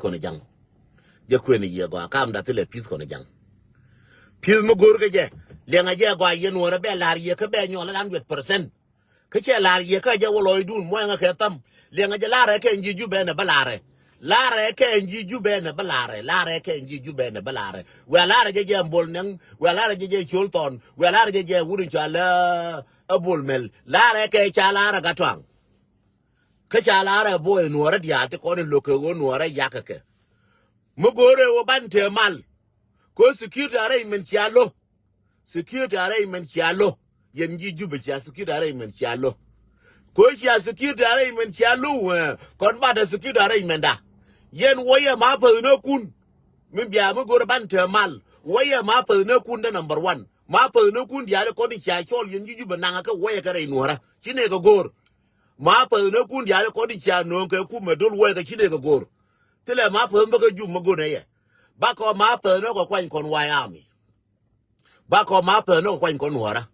kono jang je kweni ye go kam da tele pis kono jang pis mo gor ke je le nga je go ye no be lar ye ke be nyola 100% ke che lar ye ka je woloy dun mo nga ke tam le nga je lar ke nji ju be ne balare lare ke nji ju be ne balare lare ke nji ju be ne balare we lare je mbol nang we lare je chulton we lare je wurin chala abul mel lare ke chala ga twang ke chala boy nuora dia te ko ne loke go nuora yakake mo gore wo bante mal ko security arrangement chalo security arrangement chalo yen nji ju be cha security arrangement chalo ko cha security arrangement chalo kon ba da security arrangement da yen woye ma pa no kun min biya mo gore bante mal woye ma pa no kun da number 1 ma pa no kun dia ko ni cha chol yen nji ju be nanga ka woye ka re nuora chine ga gor ma pa no kun dia ko ni cha no ka ku me dol woye ka chine ga gor tele ma pa mba ka ju mo go ne ye ba ko ma pa no ko kwan kon wayami ba ko ma pa no ko kwan kon nuora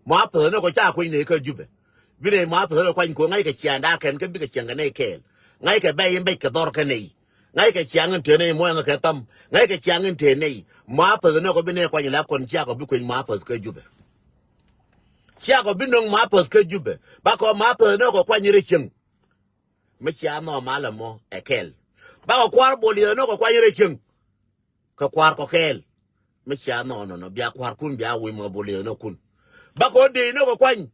ma pa no ko cha ko ne ka jube bine ma pa no kwan ko ngai ka cha da ken ka bi ka changa ne kel ngai ka bay be ka dor ka nei ngai ka changa te ne mo nga ka tam ngai ka changa te nei ma pa no ko bine kwan la kon cha ko bi ko ma pa ka jube cha ko bi no ma pa ka jube ba ko ma pa no ko kwan re chen me cha no mala mo ekel ba ko kwar boli no ko kwan re chen ka kwar ko kel me cha no bia kwar kun bia wi mo boli no kun ba ko de no ko kwan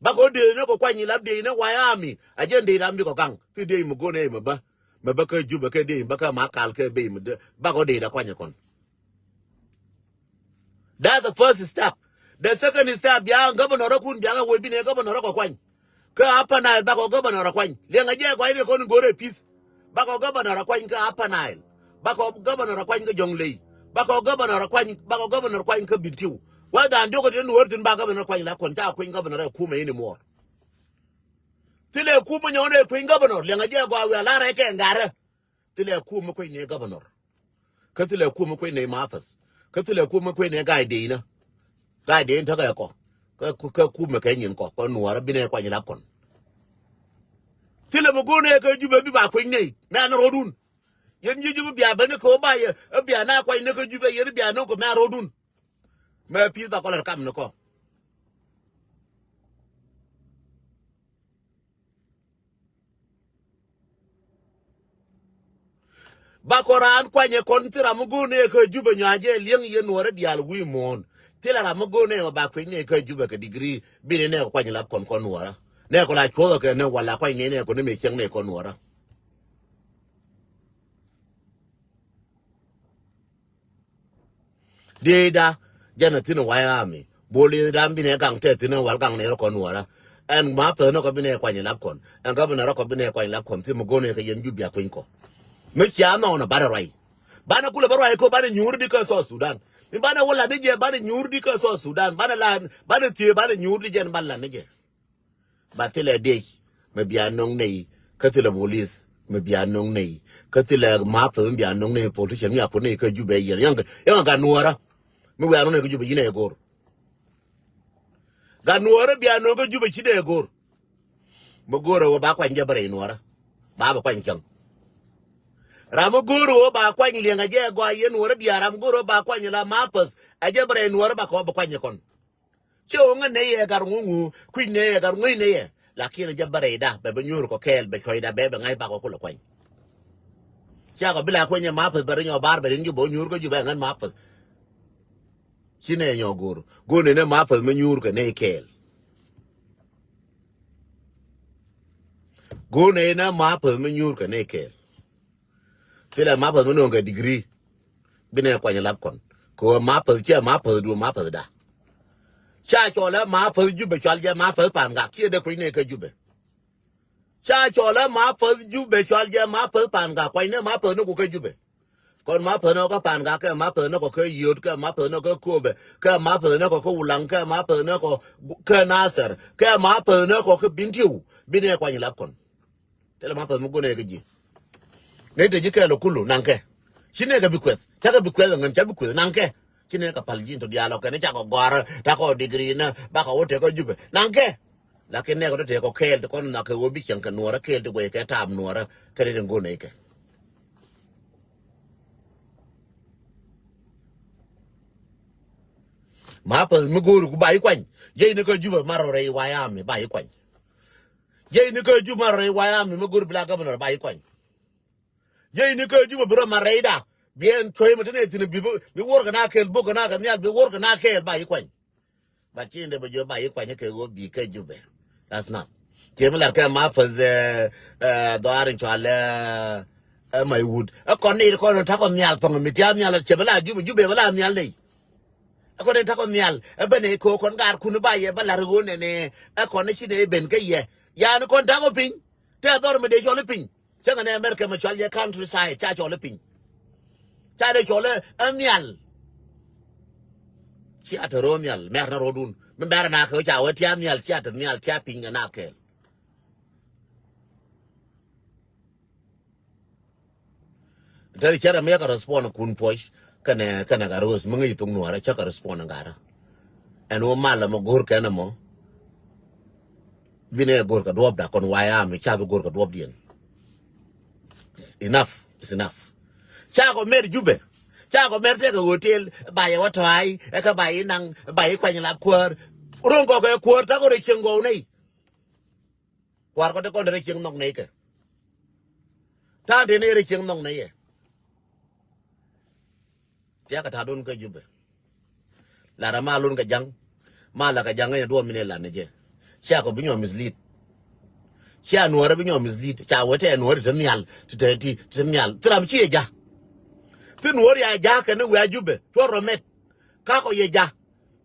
ba ko de no ko kwan la de no wayami aje de ram bi ko gang ti de mo go ne me ba ka ju ba ka de ba ka ma kal ke be me ba ko de da kwan kon. That's the first step. The second step bia governor kun bia ga we bi ne governor ko kwan ka apa na ba ko governor kwan le nga je ko ide ko ngore peace ba ko governor kwan ka apa na ba ko governor kwan ka jonglei ba ko governor kwan ka bintiu wa da ndo ko den wordin ba governor kwan la kon ta kwan governor ku me ni mo tile ku mo nyone kwan governor le nga je ko wa la re ke ngare tile ku mo kwan ne governor ka tile ku mo kwan ne mafas ka tile ku mo kwan ne guide ina guide ta ga ko ka ku me kan yin ko nuara bi ne kwan la kon tile mo go ne ka jube bi ba kwan ne na na rodun yen juju bia bene ko ba ye bia na kwa ne ko jube yer bia no ko ma rodun ma pi ba ko la kam ne ko ba ko ran kwa nye kon tira mo go ne ko jube nyaje lien yen wore dial wi mon tila ra mo go ne ba kwa ne ko jube ka degree bi ne ko kwa ni la kon nuara ne ko la cho ko ne wala kwa ne ko ne me cheng ne ko nuara Deda janatino wayami boli dambi ne gang tetino wal gang ne ko nuara en ma pe no ko bine kwa ni lapkon en go bine ko bine kwa ni lapkon ti mo gone ke yen jubia ko me chia no na bara rai bana kula bara ko bana nyurdi ka so Sudan mi bana wala de je bana nyurdi ka so Sudan bana la bana tie bana nyurdi jen balla ne je batele de me bia nong nei ka tele police me bia nong nei ka tele ma pe bia nong nei politician ya po ne ka jube yer yang ga nuara mi wa no ne ko jube yine gor ga nuara bia no ko jube chide gor mo goro ba kwa njabare nuara ba kwa nchang ram goro ba kwa nlenga je go ye nuara bia ram goro ba kwa nyala mapas ajabare nuara ba ko ba kwa nyakon chonga ne ye gar ngungu ku ne ye gar ngui ne ye lakini jabare da be nyur ko kel be choida be ngai ba ko ko kwa cha ko bila kwenye mapas bare nyo bar be nju bo nyur ko jube ngan mapas chine nyo goro gone ne mapas me nyur ko ne kel gone ne mapas me nyur ko ne kel fila mapas me no ga degree bine kwa nyalap kon ko mapas che mapas du mapas da cha chola mapas jube chalje mapas pan ga ki de ko ne ka jube cha chola mapas jube chalje mapas pan ga kwa ne mapas no ko ka jube kon ma pe no ko pan ga ke ma pe no ko ke yot ke ma pe no ko kobe ke ma pe no ko ulang ke ma pe no ko ke naser ke ma pe no ko ke bintiu bine kwa nyila kon tele ma pe mo gone ke ji ne de ji ke lo kulu nanke shine ga bikwes ta ga bikwes ngan ta bikwes nanke shine ka palji to dialo ke ne cha ko gor ta ko degree na ba ko wote ko jube nanke lakin ne ko te ko kel ko na ko bi chen kan nuora kel to ke tam nuora kare den go ne ke ma pa mi go ku bai kwan ye ne ko juba maro re wayam bai kwan ye ne ko juba maro re wayam mi go bla governor bai kwan ye ne ko juba bro mareda bien choy mate tin bi wor kana kel bo kana kan yal bi wor kana kel bai kwan ba chin de bo jo bai kwan ke go bi ke jube that's not Kemla ka ma fa doarin chale my wood a kon ni ko ta ko nyal to mi tia nyal chebla jube bala nyal nei a ko ta ko nyal e bene ko kon gar kunu ba ye bala ru ne a kon chi de ben ke ye ya ni kon ta ko pin te dor me de chole pin changa ne america ma chale countryside cha chole pin cha de chole nyal chi atoro nyal mer na rodun me bar na ko cha wa tia nyal chi atoro nyal tia pin na ke tari chara me ka respond kun posh kana garos mungi yitung nuara cha ka respond ngara eno mala mo gor kana mo bine gor ka dob da kon waya mi cha gor ka dob dien enough is enough cha ko mer jube cha ko mer te ka hotel ba ye watai e ka ba nang ba ye kwany lab kwar rongo ko kwar ta ko re chengo nei kwar ko te kon re cheng nok nei ka ta de ne re cheng nok nei ye tia ka ta don ka jube la ra ma lun ka jang ma la ka jang ya do mine la ne je cha ko binyo mislead cha nuora binyo mislead cha wote nuora to nyal to nyal tram chi ja tin nuora ya ja ka ne wa jube to romet ka ko ye ja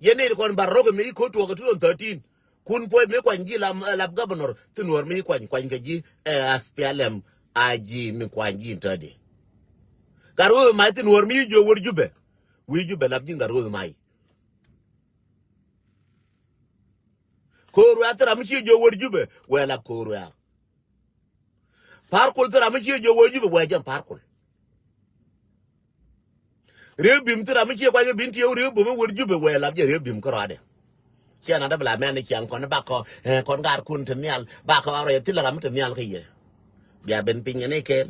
ye ne ko barrogo mi ko to 13 kun po me kwan ji la governor tin nuora mi kwan ga ji aspialem aji mi kwan ji ntade garu mai tin nuora mi jo wor jube wi jube la bin garu mai koru atara mi chi jo wor jube wela koru ya parkul tara mi chi jo wor jube wa jam parkul rebim tara mi chi kwa jo binti yo rebu mi wor jube wela je rebim ko rade kiana da bla men kian kon ba ko kon gar kun temial ba ko aro yetila ram temial ke ye bia ben pinya ne kel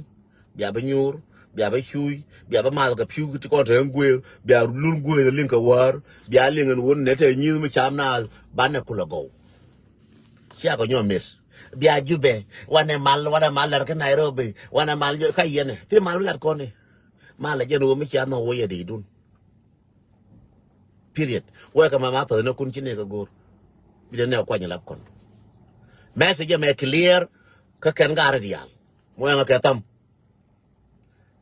bia ba nyur bia ba shui bia ba mal ga piu ti ko te ngwe bia lun ngwe de lin ka war bia lingen won ne te nyi mi cham na ba ne kula go sia ko nyomis bia jube wana mal la ka Nairobi wana mal yo kayene ti mal la ko ne mal je no mi cha no wo ye de dun period wa ka mama pa no kun chine ka gor bi de ne ko nyalap kon message me clear ka ken gar dial mo nga ka tam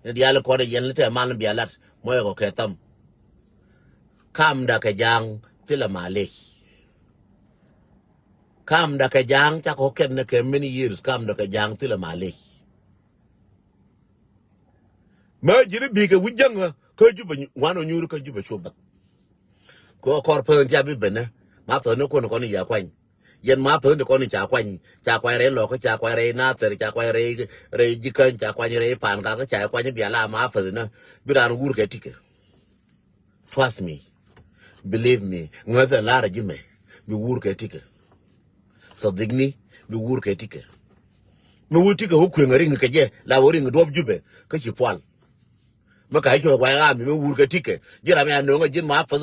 dial ko de yen te mal bia lat mo ko ka tam kam da ka jang tila malish kam da ka jang cha ko ken ne ke many years kam da ka jang tila malish ma jiri bi ka wujanga ko juba wano nyuru ka juba shoba ko korpen ja bi bene ma pa no ko ni ya kwan yen ma pa no ko ni cha kwan re lo ko cha kwan re na ter cha kwan re jikan cha kwan re pan ka cha kwan bi ala ma fa na biran wur ka tike trust me believe me ngata lara jime bi wur ka tike so digni bi wur ka tike mi wuti ka hukwe ngari ngake la wori ngdob jube ka chi pwal maka hicho kwa ga mi wur ka tike jira me anonga jin ma fa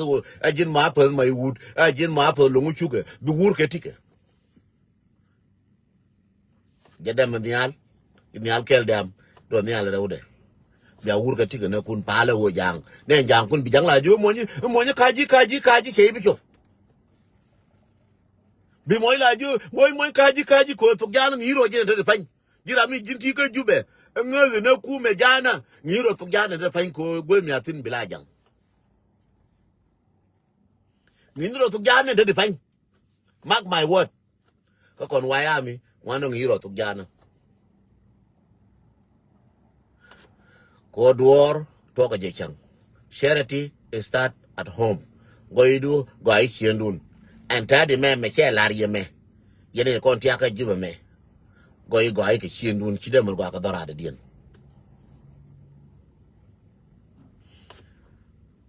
jin ma pa mai wud jin ma pa lungu chuke bi wur ka tike jadam nyal kel dam do nyal rewde ya wur ka tike ne kun pala wo jang ne jang kun bi jang la jo monyi kaji ke bi cho bi moy la jo moy kaji ko to jang ngiro je de pan jira mi jinti ka jube ngaze na ku me jana ngiro to jana de pan ko gwe mi atin bilajang ngiro to jana de pan mark my word ka kon wayami wano ngiro to jana ko duor to ka jechang charity start at home goidu go ai chiendun antadi me che larie me yene kon tia ka jube me go ai ke chiendun chidem go ka dorade dien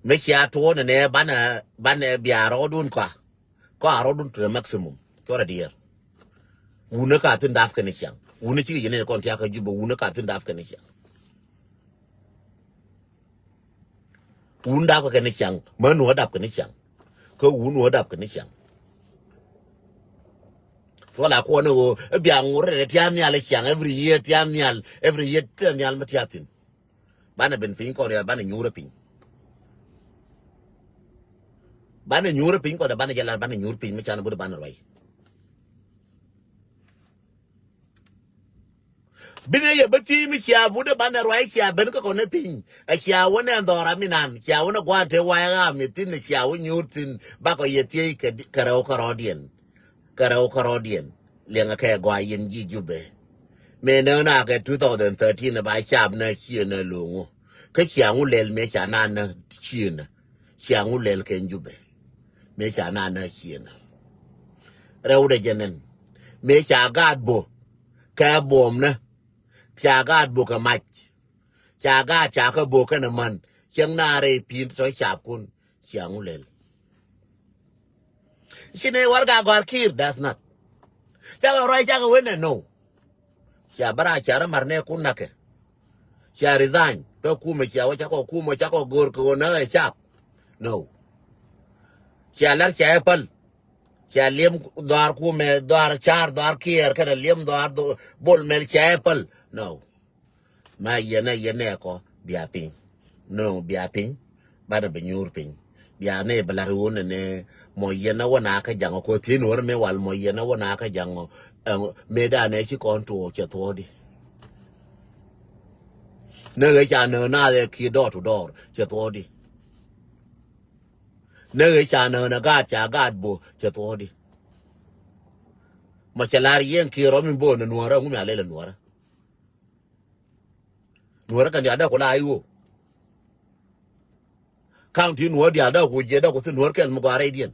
me chia to ne bana biaro dun ko aro dun to the maximum to the dear una ka tin daf kan chang una chi yene kon tia ka juba una ka tin daf kan chang un daf kan chang ma no daf kan chang ko un no daf kan chang wala ko no biang re tiam nyal chang every year tiam nyal every year tiam nyal matiatin bana ben pin ko ya bana nyura pin bana nyura pin ko da bana jala bana nyur pin mi chan bu bana rai bine ye bati mi sia bu da bana rai sia ben ko ne pin a sia wona ndora minan sia wona gwante wa ga mi tin sia wo nyur tin ba ko ye tie ke karao karodien lenga ke gwa yin ji jube me na ke 2013 ba chap na chi na lungu ke sia ngu lel me cha na na chi na sia ngu lel ke jube me cha na na chi na rew de jenen me cha gad bo ka bom na cha gad bo ka mach cha ga cha ka bo ka na man chang na re pin so chap kun sia ngu lel shine warga gwar kir that's not cha rai cha wena no cha bara cha marne kun nake cha resign to kuma cha wa cha ko gor ko na cha no cha lar cha pal cha liem dar ku me dar char dar kier kana liem dar bol mel cha pal no ma yene ko bia ping no bia ping bana be nyur ping bia ne balaru ne mo yena wana ka jango ko tin wor me wal mo yena wana ka jango me da ne chi kon to che to di ne ga cha ne na le ki door to door che to di ne ga cha ne na ga cha ga bo che to di ma cha lar yen ki ro min bo ne nuora ngum ya le nuora kan ya da ko la ayo county nuora dia da ko je da ko sin nuora kel mo ga re dien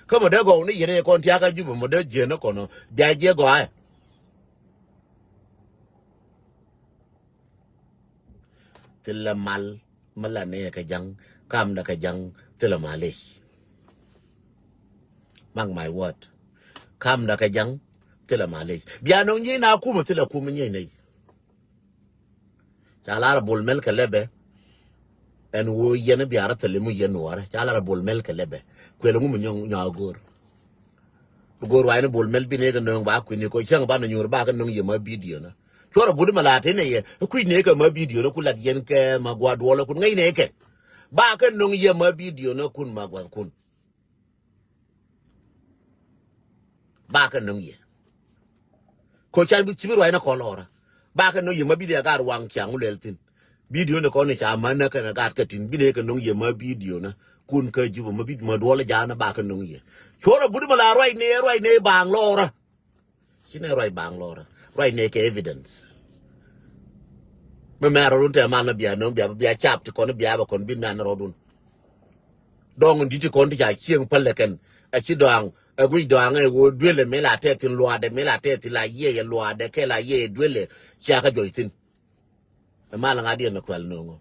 ko mo da go ni yene kon tia ka ju mo da je no ko no da je go ai tilla mal mala ne ka jang kam da ka jang tilla malish mang my word kam da ka jang tilla malish bia no ni na ku mo tilla ku mo ni nei chala bol mel ka lebe en wo yene bia ra tele mu yene wara chala bol mel ka lebe ko lo mu nya gor wa ne bol mel bi ne ga no ba ku ni ko chang ba no nyur ba ka no ye ma video na chora budi malate ne ye ku ne ka ma video na ku lat yen ke ma gwa do la ku ngai ne ke ba ka no ye ma video na kun ma gwa kun ba ka no ye ko chan bi chibi wa na ko lora ba ka no ye ma video ga wang chang lel tin video ne ko ne cha ma na ka na ga ka tin bi ne ka no ye ma video na kun ka ju ma video ma do la ja na ba ka no ye chora budi mala roi ne bang lora shine roi bang lora right ne ke evidence me mero run te man bia no bia chap ti kon bia ba kon bin man rodun dong ndi ti kon ti ja chieng paleken a chi dong a gui dong e wo dwele me la te tin lwa de me la te ti la ye lwa de ke la ye dwele cha ka joitin e mala ngadi no kwel no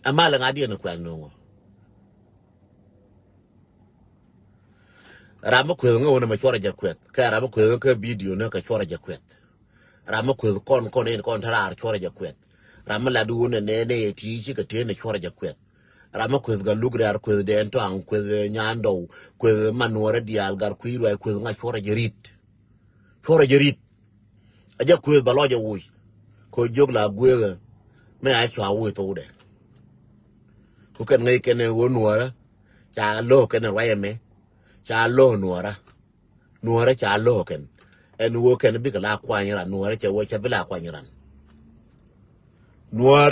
a mala ngadi no kwel no rama kwel ngo na ma chora jakwet ka rama kwel ka video na ka chora jakwet rama kwel kon en kon tarar chora jakwet rama la du ne ti chi ka te ne chora jakwet rama kwel ga lugra ar kwel de to an kwel nyando kwel manore dial gar kuiro ai kwel nga chora jerit aja kwel baloje wuy ko jogla gwega me a chwa wuy to de ku kan ngai ken wonwara cha lo ken rayeme cha lo nuora cha lo ken en wo ken bi ka la kwanyira nuora cha wo cha bi la kwanyiran nuora